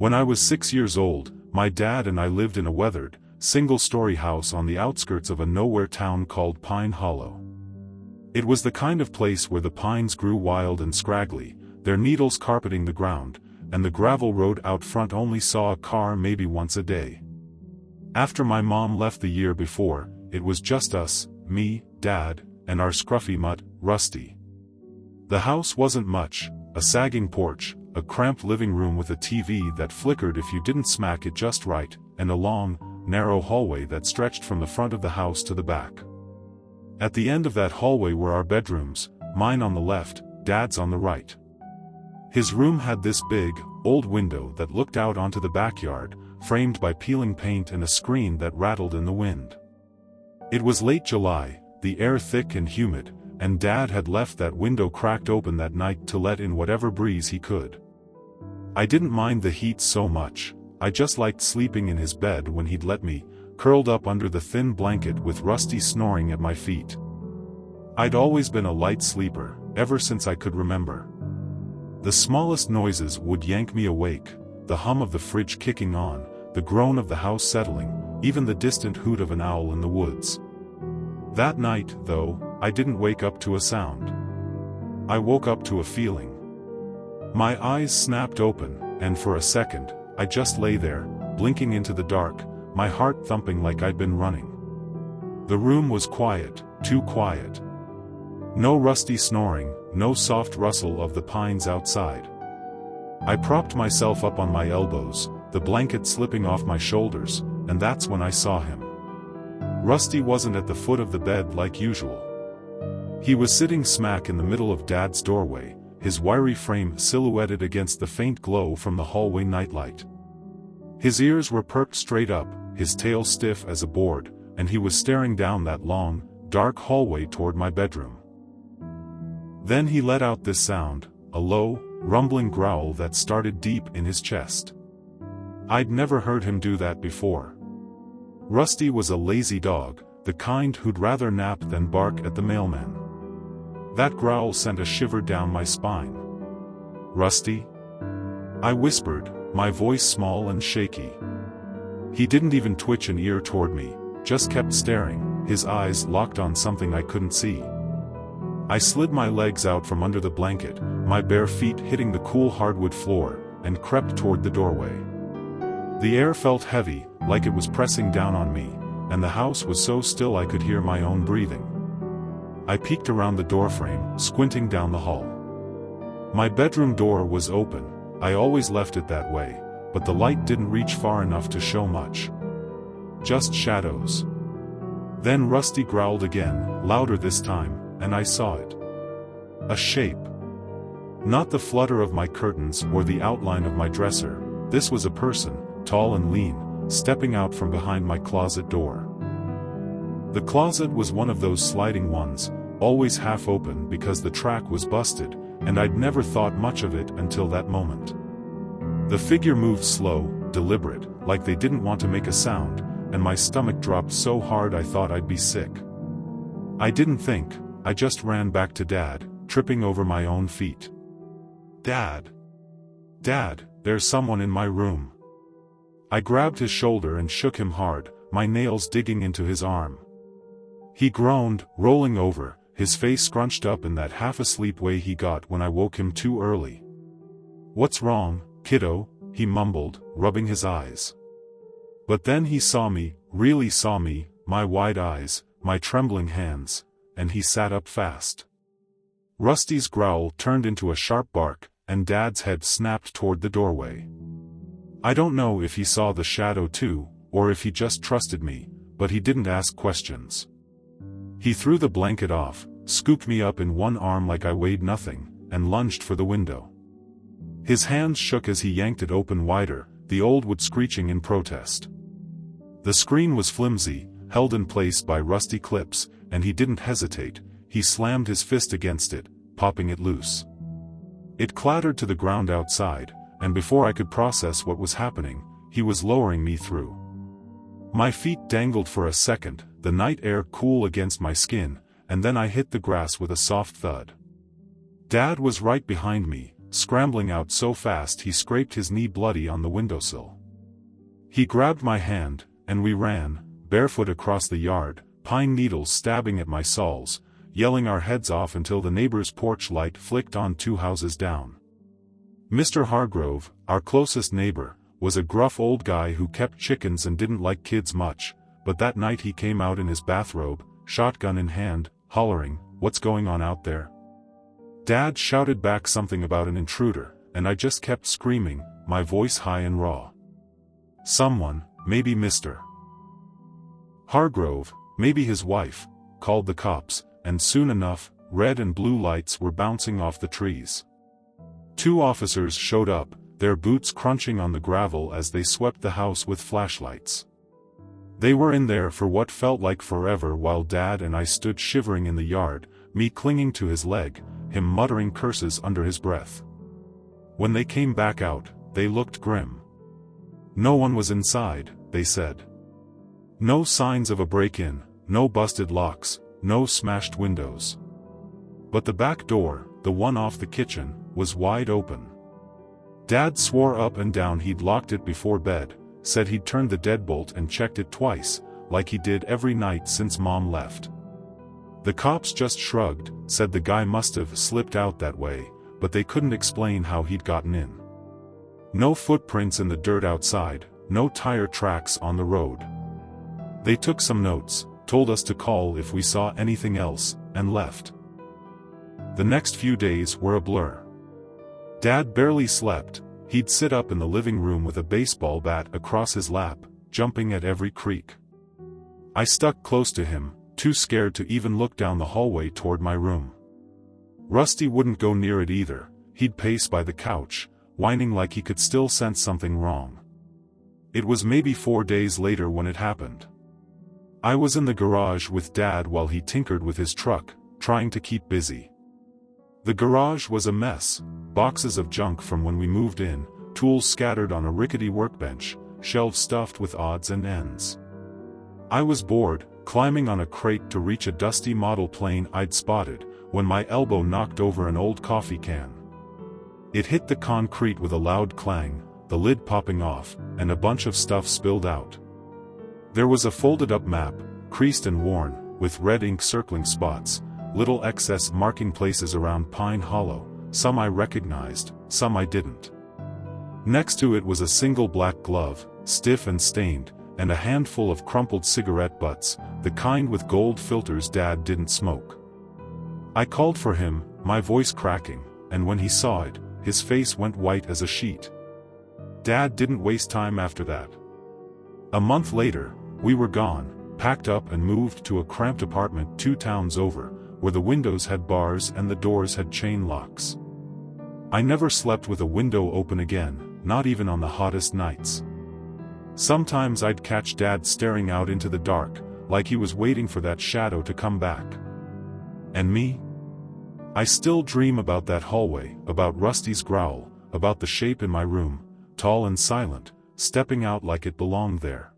When I was 6 years old, my dad and I lived in a weathered, single-story house on the outskirts of a nowhere town called Pine Hollow. It was the kind of place where the pines grew wild and scraggly, their needles carpeting the ground, and the gravel road out front only saw a car maybe once a day. After my mom left the year before, it was just us, me, Dad, and our scruffy mutt, Rusty. The house wasn't much: a sagging porch, a cramped living room with a TV that flickered if you didn't smack it just right, and a long, narrow hallway that stretched from the front of the house to the back. At the end of that hallway were our bedrooms, mine on the left, Dad's on the right. His room had this big, old window that looked out onto the backyard, framed by peeling paint and a screen that rattled in the wind. It was late July, the air thick and humid, and Dad had left that window cracked open that night to let in whatever breeze he could. I didn't mind the heat so much, I just liked sleeping in his bed when he'd let me, curled up under the thin blanket with Rusty snoring at my feet. I'd always been a light sleeper, ever since I could remember. The smallest noises would yank me awake, the hum of the fridge kicking on, the groan of the house settling, even the distant hoot of an owl in the woods. That night, though, I didn't wake up to a sound. I woke up to a feeling. My eyes snapped open, and for a second, I just lay there, blinking into the dark, my heart thumping like I'd been running. The room was quiet, too quiet. No Rusty snoring, no soft rustle of the pines outside. I propped myself up on my elbows, the blanket slipping off my shoulders, and that's when I saw him. Rusty wasn't at the foot of the bed like usual. He was sitting smack in the middle of Dad's doorway, his wiry frame silhouetted against the faint glow from the hallway nightlight. His ears were perked straight up, his tail stiff as a board, and he was staring down that long, dark hallway toward my bedroom. Then he let out this sound, a low, rumbling growl that started deep in his chest. I'd never heard him do that before. Rusty was a lazy dog, the kind who'd rather nap than bark at the mailman. That growl sent a shiver down my spine. "Rusty?" I whispered, my voice small and shaky. He didn't even twitch an ear toward me, just kept staring, his eyes locked on something I couldn't see. I slid my legs out from under the blanket, my bare feet hitting the cool hardwood floor, and crept toward the doorway. The air felt heavy, like it was pressing down on me, and the house was so still I could hear my own breathing. I peeked around the doorframe, squinting down the hall. My bedroom door was open, I always left it that way, but the light didn't reach far enough to show much. Just shadows. Then Rusty growled again, louder this time, and I saw it. A shape. Not the flutter of my curtains or the outline of my dresser, this was a person, tall and lean, stepping out from behind my closet door. The closet was one of those sliding ones, always half open because the track was busted, and I'd never thought much of it until that moment. The figure moved slow, deliberate, like they didn't want to make a sound, and my stomach dropped so hard I thought I'd be sick. I didn't think, I just ran back to Dad, tripping over my own feet. "Dad! Dad, there's someone in my room." I grabbed his shoulder and shook him hard, my nails digging into his arm. He groaned, rolling over, his face scrunched up in that half-asleep way he got when I woke him too early. "What's wrong, kiddo?" he mumbled, rubbing his eyes. But then he saw me, really saw me, my wide eyes, my trembling hands, and he sat up fast. Rusty's growl turned into a sharp bark, and Dad's head snapped toward the doorway. I don't know if he saw the shadow too, or if he just trusted me, but he didn't ask questions. He threw the blanket off, scooped me up in one arm like I weighed nothing, and lunged for the window. His hands shook as he yanked it open wider, the old wood screeching in protest. The screen was flimsy, held in place by rusty clips, and he didn't hesitate, he slammed his fist against it, popping it loose. It clattered to the ground outside, and before I could process what was happening, he was lowering me through. My feet dangled for a second, the night air cool against my skin, and then I hit the grass with a soft thud. Dad was right behind me, scrambling out so fast he scraped his knee bloody on the windowsill. He grabbed my hand, and we ran, barefoot across the yard, pine needles stabbing at my soles, yelling our heads off until the neighbor's porch light flicked on 2 houses down. Mr. Hargrove, our closest neighbor, was a gruff old guy who kept chickens and didn't like kids much, but that night he came out in his bathrobe, shotgun in hand, hollering, "What's going on out there?" Dad shouted back something about an intruder, and I just kept screaming, my voice high and raw. Someone, maybe Mr. Hargrove, maybe his wife, called the cops, and soon enough, red and blue lights were bouncing off the trees. 2 officers showed up, their boots crunching on the gravel as they swept the house with flashlights. They were in there for what felt like forever while Dad and I stood shivering in the yard, me clinging to his leg, him muttering curses under his breath. When they came back out, they looked grim. No one was inside, they said. No signs of a break-in, no busted locks, no smashed windows. But the back door, the one off the kitchen, was wide open. Dad swore up and down he'd locked it before bed, said he'd turned the deadbolt and checked it twice, like he did every night since Mom left. The cops just shrugged, said the guy must have slipped out that way, but they couldn't explain how he'd gotten in. No footprints in the dirt outside, no tire tracks on the road. They took some notes, told us to call if we saw anything else, and left. The next few days were a blur. Dad barely slept. He'd sit up in the living room with a baseball bat across his lap, jumping at every creak. I stuck close to him, too scared to even look down the hallway toward my room. Rusty wouldn't go near it either. He'd pace by the couch, whining like he could still sense something wrong. It was maybe 4 days later when it happened. I was in the garage with Dad while he tinkered with his truck, trying to keep busy. The garage was a mess, boxes of junk from when we moved in, tools scattered on a rickety workbench, shelves stuffed with odds and ends. I was bored, climbing on a crate to reach a dusty model plane I'd spotted, when my elbow knocked over an old coffee can. It hit the concrete with a loud clang, the lid popping off, and a bunch of stuff spilled out. There was a folded-up map, creased and worn, with red ink circling spots, little excess marking places around Pine Hollow, some I recognized, some I didn't. Next to it was a single black glove, stiff and stained, and a handful of crumpled cigarette butts, the kind with gold filters Dad didn't smoke. I called for him, my voice cracking, and when he saw it, his face went white as a sheet. Dad didn't waste time after that. A month later, we were gone, packed up and moved to a cramped apartment 2 towns over, where the windows had bars and the doors had chain locks. I never slept with a window open again, not even on the hottest nights. Sometimes I'd catch Dad staring out into the dark, like he was waiting for that shadow to come back. And me? I still dream about that hallway, about Rusty's growl, about the shape in my room, tall and silent, stepping out like it belonged there.